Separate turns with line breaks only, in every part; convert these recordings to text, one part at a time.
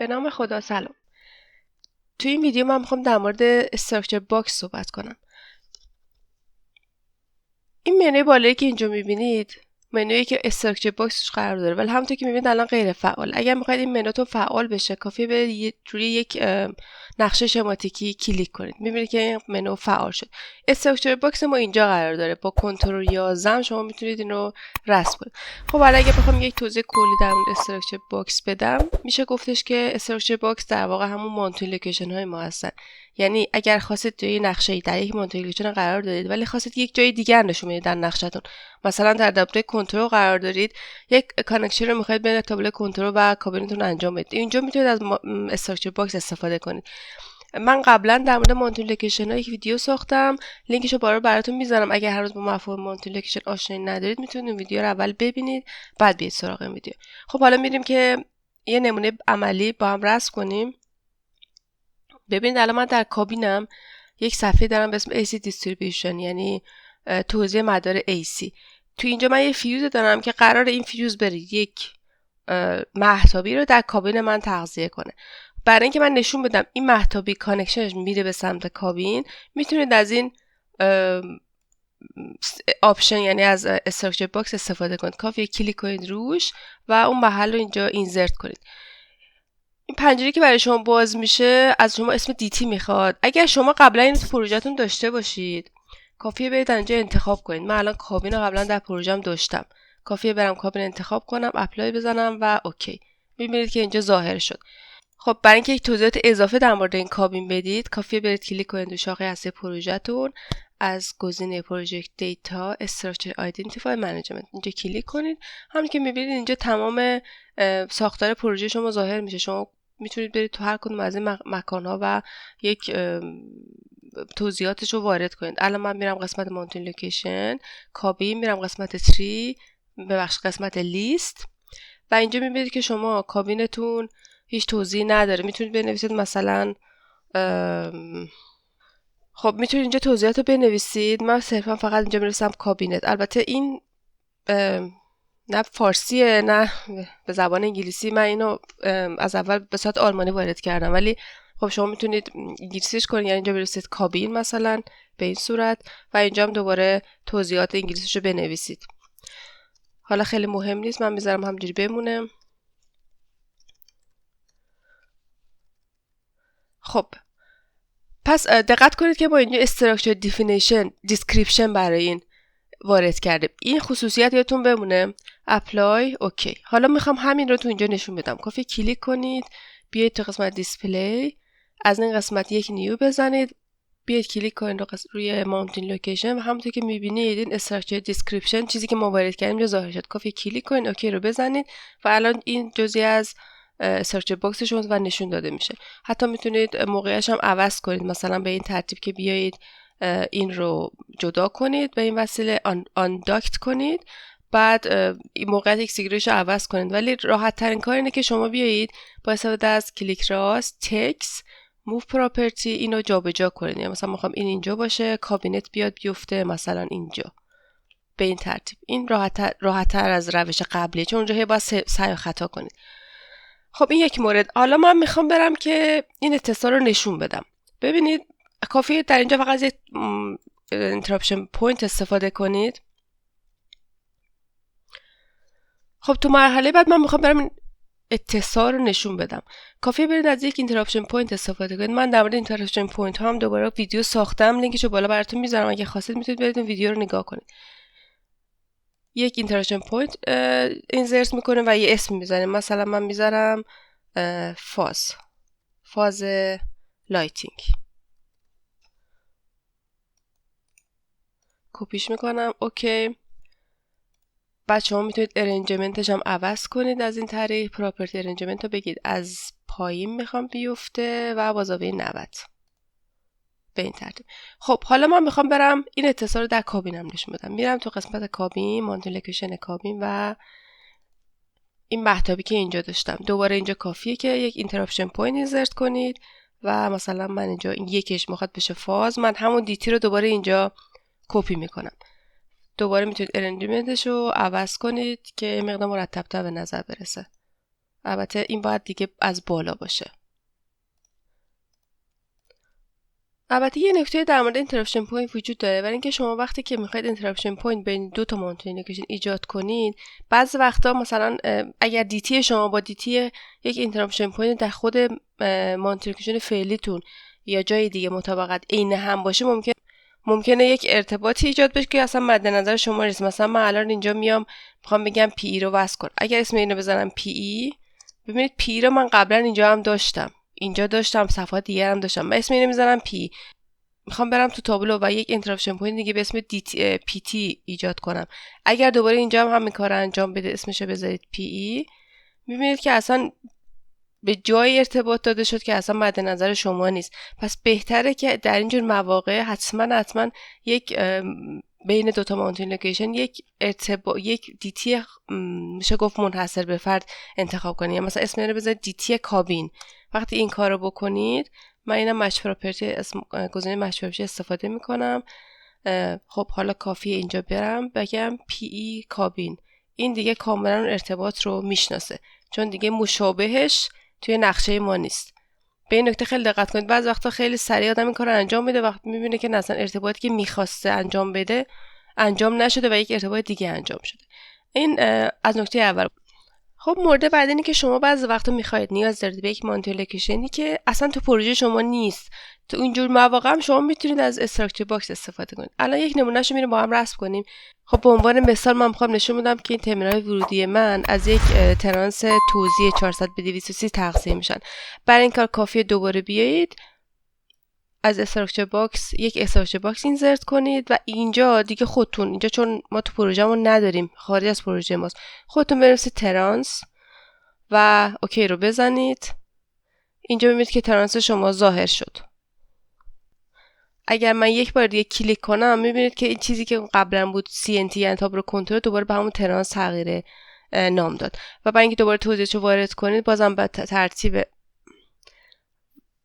به نام خدا سلام. توی این ویدیو من میخوام در مورد استراکچر باکس صحبت کنم. این منوی بالایی که اینجا میبینید منویی که استراکچر باکسش قرار داره، ولی همونطور که میبینید الان غیر فعال. اگر میخواید این منوتون فعال بشه کافیه برید روی یک نقشه شماتیکی کلیک کنید. میبینید که این منو فعال شد. استراکچر باکس ما اینجا قرار داره. با کنترل 11 شما میتونید این رو رسم کنید. خب حالا اگه بخوام یک توضیح کلی در مورد استراکچر باکس بدم، میشه گفتش که استراکچر باکس در واقع همون مانتوی لوکیشن های ما هستن. یعنی اگر خواستید توی نقشه در یک مانتوی لوکیشن قرار دارید ولی خواستید یک جای دیگر نشون بدید در نقشه‌تون، مثلا در تابلو کنترل قرار دارید، یک کانکشن رو میخواید بین تابلو کنترل و کابینتون انجام بدید، اینجا میتونید از استراکچر باکس استفاده کنید. من قبلا در مورد مانتوی لوکیشن ها یک ویدیو ساختم، لینکشو براتون میذارم. اگر هر روز با مفهوم مانتوی لوکیشن آشنایی ندارید میتونید این ویدیو رو اول ببینید بعد بیاید سراغ این ویدیو. خب حالا میریم که یه نمونه عملی با هم رسم کنیم. ببینید الان من در کابینم یک صفحه دارم به اسم AC Distribution، یعنی توزیع مدار AC. تو اینجا من یه فیوز دارم که قرار این فیوز بره یک مهتابی رو در کابین من تغذیه کنه. برای اینکه من نشون بدم این مهتابی کانکشنش میره به سمت کابین، میتونید از این آپشن یعنی از استراکچر باکس استفاده کنید. کافیه کلیک کنید روش و اون محل رو اینجا اینسرت کنید. این پنجره که برای شما باز میشه از شما اسم دیتی میخواد. اگر شما قبلا این پروژهتون داشته باشید کافیه برید اینجا انتخاب کنید. من الان کابین رو قبلا در پروژه‌ام داشتم، کافیه برم کابین انتخاب کنم، اپلای بزنم و اوکی. میبینید که اینجا ظاهر شد. خب برای اینکه یک توضیحات اضافه در مورد این کابین بدید کافیه برید کلیک کنید روی شاخه اصلی پروژهتون، از گزینه پروژکت دیتا استراکچر آیدنتیفای منیجمنت اینجا کلیک کنید. همون که میبینید اینجا تمام ساختار پروژه شما ظاهر میشه. شما میتونید برید تو هر کدوم از این مکان‌ها و یک توضیحاتش رو وارد کنید. الان من میرم قسمت مانتوی لوکیشن، کابین، میرم قسمت تری، قسمت لیست و اینجا میبینید که شما کابینتون هیچ توضیحی نداره. میتونید بنویسید مثلا خب میتونید اینجا توضیحات رو بنویسید. من صرفا فقط اینجا میرسم کابینت. البته این نه فارسیه نه به زبان انگلیسی. من اینو از اول به صورت آلمانی وارد کردم، ولی خب شما میتونید انگلیسیش کنید، یعنی اینجا برسید کابین مثلا به این صورت و اینجا هم دوباره توضیحات انگلیسیشو بنویسید. حالا خیلی مهم نیست، من میذارم همجوری بمونه. خب پس دقت کنید که با اینجا استراکچر دیسکریپشن برای این وارد کرده. این خصوصیت یادتون بمونه. اپلای اوکی. حالا میخوام همین رو تو اینجا نشون بدم. کافی کلیک کنید، بیاید تو قسمت دیسپلی، از این قسمت یک نیو بزنید، بیاید کلیک کنید روی ماونتین لوکیشن و همونطور که میبینید این استراکچر دیسکریپشن چیزی که ما وارد کردیم اینجا ظاهر شد. کافی کلیک کنید اوکی رو بزنید و الان این جزئی از استراکچر باکس شما و نشون داده میشه. حتی میتونید موقعیتش هم عوض کنید، مثلا به این ترتیب که بیایید این رو جدا کنید، به این وسیله آنداکت کنید، بعد این موقعیت اکسیگریش رو عوض کنید. ولی راحت ترین کار اینه که شما بیایید با استفاده از کلیک راست تکس موو پراپرتی اینو جابجا کنید. یعنی مثلا میخوام این اینجا باشه، کابینت بیاد بیفته مثلا اینجا، به این ترتیب. این راحت تر از روش قبلی، چون اونجا باید سعی و خطا کنید. خب این یک مورد. حالا من میخوام برم که این اتصال رو نشون بدم. ببینید کافیه در اینجا فقط یک اینتراپشن پوینت استفاده کنید. خب تو مرحله بعد من میخوام برم اتصال رو نشون بدم. کافیه برید از یک اینتراپشن پوینت استفاده کنید. من در مورد اینتراپشن پوینت ها هم دوباره ویدیو ساختم، لینکشو بالا براتون میذارم، اگه خواستید میتونید برید اون ویدیو رو نگاه کنید. یک اینتراپشن پوینت اینسرت میکنیم و یه اسم میذاریم. مثلا من میذارم فاز لایتینگ. کپیش میکنم اوکی. بعد شما میتونید ارنجمنتش هم عوض کنید. از این طریق پراپرتی ارنجمنت رو بگید از پایین میخوام بیفته و بازاوی 90 به این ترتیب. خب حالا من میخوام برم این اتصال رو در کابینم نشون بدم. میرم تو قسمت کابین، مانتوی لوکیشن کابین و این مهتابی که اینجا داشتم. دوباره اینجا کافیه که یک اینتراپشن پوینت اینسرت کنید و مثلا من اینجا این یکش میخواد بشه فاز، من همون دیتی رو دوباره اینجا کپی میکنم. دوباره میتونید ارنجمنتش رو عوض کنید که مقدار مرتب‌تر به نظر برسه. البته این باید دیگه از بالا باشه. البته یه نکته در مورد اینتراپشن پوینت وجود داره، ولی اینکه شما وقتی که میخواید اینتراپشن پوینت بین دو تا مانیتورینگ لوکیشن ایجاد کنید، بعضی وقتا مثلا اگر دیتی شما با دیتی یک اینتراپشن پوینت در خود مانیتورینگ لوکیشن فعلیتون یا جای دیگه مطابقت عین هم باشه، ممکنه یک ارتباطی ایجاد بشه که اصلا مد نظر شما نیست. مثلا من الان اینجا میخوام بگم پی ای رو وصل کن. اگر اسم اینو بزنم پی ای، ببینید پی ای رو من قبلا اینجا هم داشتم، اینجا داشتم، صفحات دیگه هم داشتم. من اسم اینو میزنم پی، میخوام برم تو تابلو و یک اینتراپشن پوینت دیگه به اسم پی تی ایجاد کنم. اگر دوباره اینجا هم همین کار انجام بده، اسمشو بذارید پی ای، میبینید که اصلا به جای ارتباط داده شد که اصلا مد نظر شما نیست. پس بهتره که در اینجور مواقع حتما یک بین دوتا مانیتورینگ لوکیشن یک دیتی میشه گفت منحصر به فرد انتخاب کنید. مثلا اسم رو بذارید دیتی کابین. وقتی این کارو بکنید، من اینم مچ پراپرتی گزینه مچ پراپرتی استفاده میکنم. خب حالا کافیه اینجا برم بگم پی ای کابین، این دیگه کاملا ارتباط رو میشناسه، چون دیگه مشابهش توی نقشه ما نیست. به این نکته خیلی دقت کنید. بعضی وقتا خیلی سریع آدم این کارو انجام میده، وقتی میبینه که مثلا ارتباطی که میخواسته انجام بده انجام نشده و یک ارتباط دیگه انجام شده. این از نکته اول. خب مورد بعدی اینه که شما بعضی وقتا نیاز دارید به یک مانیتورینگ لوکیشنی که اصلا تو پروژه شما نیست. تو اینجور مواقع هم شما میتونید از استراکچر باکس استفاده کنید. الان یک نمونهشو میریم با هم رسم کنیم. خب به عنوان مثال من میخوام نشون بدم که این ترمینال ورودی من از یک ترانس توزیع 400 به 230 تقسیم میشن. برای این کار کافیه دوباره بیایید از استراکچر باکس یک استراکچر باکس اینسرت کنید و اینجا دیگه خودتون، اینجا چون ما تو پروژه‌مون نداریم، خارج از پروژه ماست، خودتون بنویسید ترانس و اوکی رو بزنید. اینجا میبینید که ترانس شما ظاهر شد. اگر من یک بار دیگه کلیک کنم، میبینید که این چیزی که قبلا بود CNT یعنی تابلو کنترل دوباره به همون ترانس تغییر نام داد. و برای اینکه دوباره توضیحشو وارد کنید، بازم به ترتیب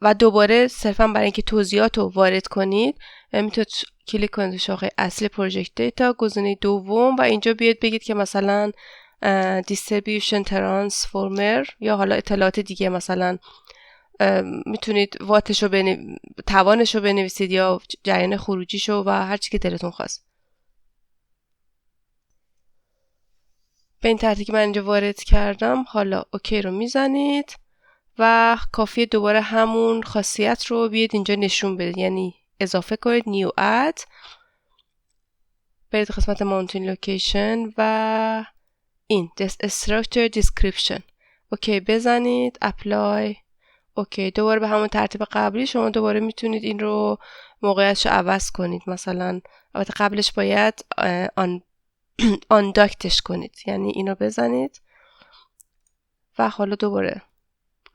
و دوباره صرفا برای اینکه توضیحات رو وارد کنید میتونید کلیک کنید شاخه اصلی پروژکت دیتا، گزینه دوم، و اینجا بیاید بگید که مثلا دیستریبیوشن ترانسفورمر یا حالا اطلاعات دیگه، مثلا میتونید واتش رو توانش رو بنویسید یا جریان خروجیشو و هر چی که دلتون خواست. به این ترتیب که من اینجا وارد کردم، حالا اوکی رو میزنید و کافیه دوباره همون خاصیت رو بیاید اینجا نشون بدید، یعنی اضافه کنید نیو اد، برید قسمت مانیتورینگ لوکیشن و این structure description اوکی بزنید، اپلای، اوکی. دوباره به همون ترتیب قبلی شما دوباره میتونید این رو موقعیتش رو عوض کنید. مثلا البته قبلش باید آنداکتش کنید، یعنی اینو بزنید و حالا دوباره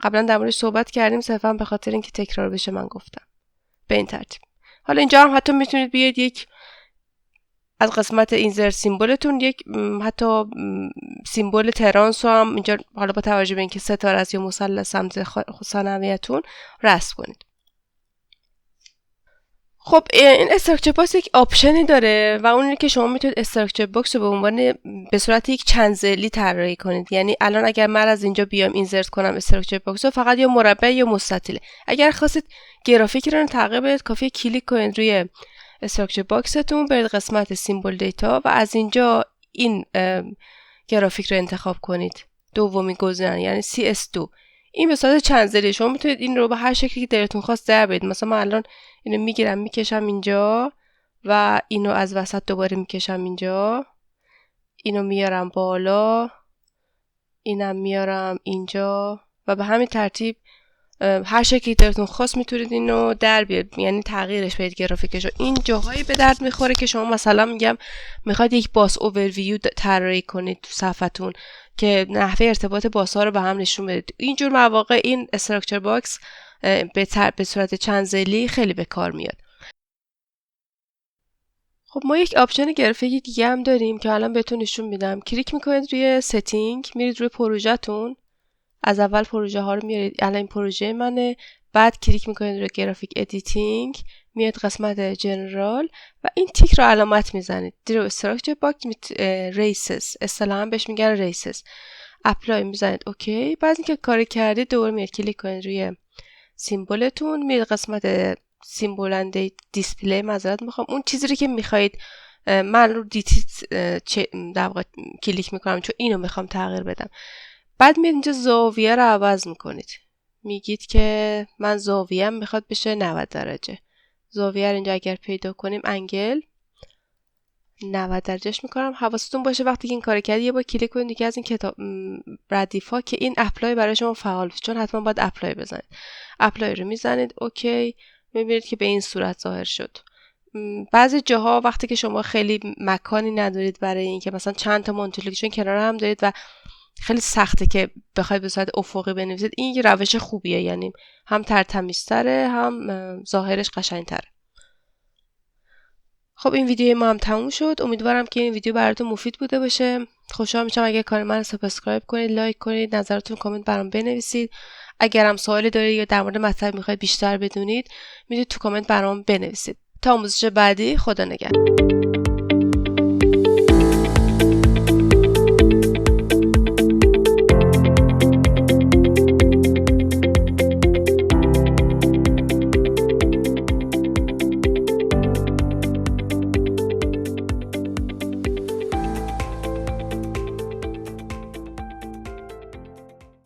قبلا در موردش صحبت کردیم، صرفا به خاطر اینکه تکرار بشه من گفتم به این ترتیب. حالا اینجا هم حتی میتونید بیاید یک از قسمت اینزرت سیمبولتون یک حتی سیمبول ترانس رو هم اینجا حالا با توجه به اینکه ستاره است یا مثلث سمت ثانویتون رسم کنید. خب این استراکچر باکس یک آپشنی داره و اون اینه که شما میتونید استراکچر باکس رو به عنوان به صورت یک چند ضلعی طراحی کنید. یعنی الان اگر من از اینجا بیام اینسرت کنم استراکچر باکس رو، فقط یا مربع یا مستطیله. اگر خواستید گرافیکی رو تغییر بدید، کافیه کلیک کنید روی استراکچر باکستون، برید قسمت سیمبل دیتا و از اینجا این گرافیک رو انتخاب کنید، دومین گزینه یعنی CS2. این به صورت چند ضلعی شما میتونید این رو به هر شکلی که دلتون خواست در بیارید. مثلا من الان اینو میگیرم میکشم اینجا و اینو از وسط دوباره میکشم اینجا، اینو میارم بالا، اینم میارم اینجا و به همین ترتیب هر شکلی دلتون خواست میتونید اینو در بیارید، یعنی تغییرش بدید گرافیکشو. این جاهایی به درد میخوره که شما مثلا میگم میخواد یک باس اوورویو طراحی کنید تو صفحتون که نحوه ارتباط باس‌ها رو به هم نشون بدید. اینجور مواقع این استراکچر باکس به صورت چند ضلعی خیلی به کار میاد. خب ما یک آپشن گرافیکی دیگه هم داریم که الان بهتون نشون میدم. کلیک میکنید روی ستینگ، میرید روی پروژه‌تون، از اول پروژه ها رو میارید. الان این پروژه منه، بعد کلیک میکنید روی گرافیک ادیتینگ، میاد قسمت جنرال و این تیک رو علامت میزنید. درو استراکچر باکس ریسز، اصطلاحا بهش میگن ریسز. اپلای میزنید اوکی. بعد اینکه کار کردید دوباره میاد کلیک کنید روی سیمبولتون، میاد قسمت سیمبول دیسپلی، معذرت میخوام، اون چیزی رو که میخواید من رو دیتیت در واقع کلیک میکنم چون اینو میخوام تغییر بدم. بعد میاد اینجا زاویه رو عوض میکنید، میگید که من زاویه‌ام میخواد بشه 90 درجه. زاویه رو اینجا اگر پیدا کنیم انگل 90 درجهش میکنم. حواستون باشه وقتی که این کار کردی یه بار کلیک کنید دیگه از این کتاب ردیفا که این اپلای برای شما فعال بشه، چون حتما باید اپلای بزنید. اپلای رو میزنید اوکی، میبینید که به این صورت ظاهر شد. بعضی جاها وقتی که شما خیلی مکانی ندارید برای اینکه مثلا چند تا مانیپولیشن کنار هم دارید و خیلی سخته که بخواید به صورت افقی بنویسید، این یه روش خوبیه، یعنی هم ترتمیزتره هم ظاهرش قشنگتره. خب این ویدیو ما هم تموم شد. امیدوارم که این ویدیو براتون مفید بوده باشه. خوشحال میشم اگه کانال من رو سابسکرایب کنید، لایک کنید، نظراتتون کامنت برام بنویسید. اگر هم سوالی دارید یا در مورد مطلب میخواید بیشتر بدونید میتونید تو کامنت برام بنویسید. تا آموزش بعدی، خدا نگهدار.